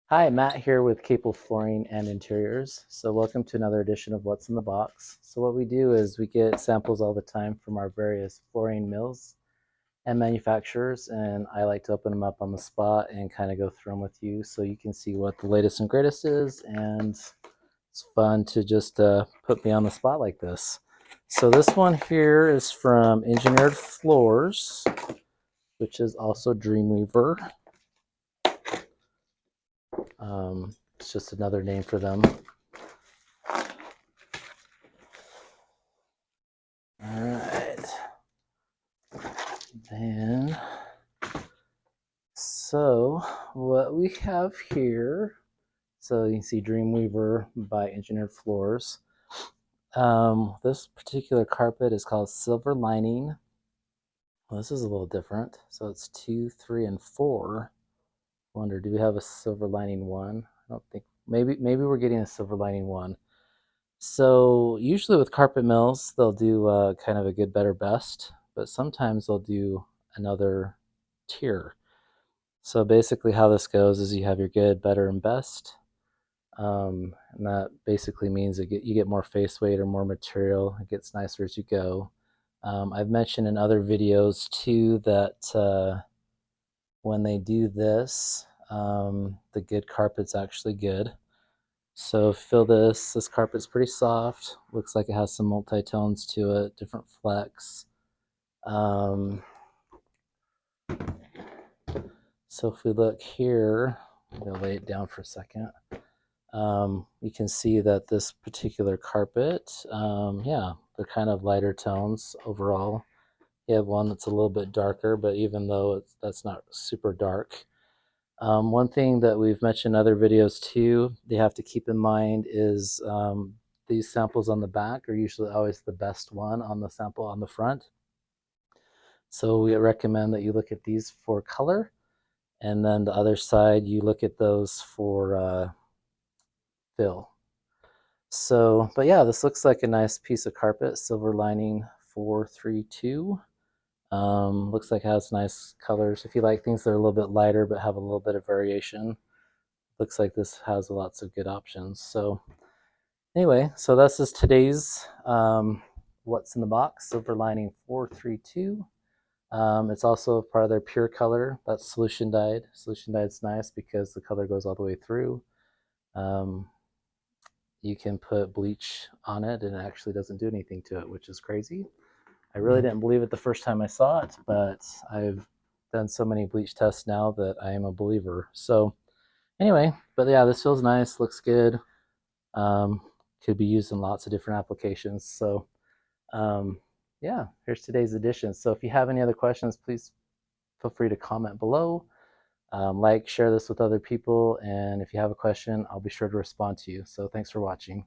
Hi, Matt here with Capell Flooring and Interiors. So welcome to another edition of What's in the Box. So what we do is we get samples all the time from our various flooring mills and manufacturers, and I like to open them up on the spot and kind of go through them with you so you can see what the latest and greatest is, and it's fun to just put me on the spot like this. So this one here is from Engineered Floors, which is also Dreamweaver. It's just another name for them. All right. And so what we have here, so you can see Dreamweaver by Engineered Floors. This particular carpet is called Silver Lining. Well, this is a little different. So it's 2, 3, and 4. Wonder, do we have a Silver Lining 1? I don't think. Maybe we're getting a Silver Lining 1. So usually with carpet mills, they'll do kind of a good, better, best, but sometimes they'll do another tier. So basically how this goes is you have your good, better, and best. And that basically means you get more face weight or more material. It gets nicer as you go. I've mentioned in other videos too that when they do this, the good carpet's actually good. So feel this. This carpet's pretty soft. Looks like it has some multi-tones to it, different flecks. So if we look here, I'm going to lay it down for a second. You can see that this particular carpet, yeah, they're kind of lighter tones overall. You have one that's a little bit darker, but even though that's not super dark. One thing that we've mentioned in other videos too, they have to keep in mind is these samples on the back are usually always the best one on the sample on the front. So we recommend that you look at these for color, and then the other side you look at those for fill. So, but yeah, this looks like a nice piece of carpet, Silver Lining 432. Looks like it has nice colors. If you like things that are a little bit lighter but have a little bit of variation, looks like this has lots of good options. So anyway, so this is today's What's in the Box, Silver Lining 432. It's also part of their pure color. That's solution dyed. Solution dyed's nice because the color goes all the way through. You can put bleach on it and it actually doesn't do anything to it, which is crazy. I really didn't believe it the first time I saw it, but I've done so many bleach tests now that I am a believer. So anyway, but yeah, this feels nice, looks good. Could be used in lots of different applications. So yeah, here's today's edition. So if you have any other questions, please feel free to comment below. Like, share this with other people, and if you have a question, I'll be sure to respond to you. So thanks for watching.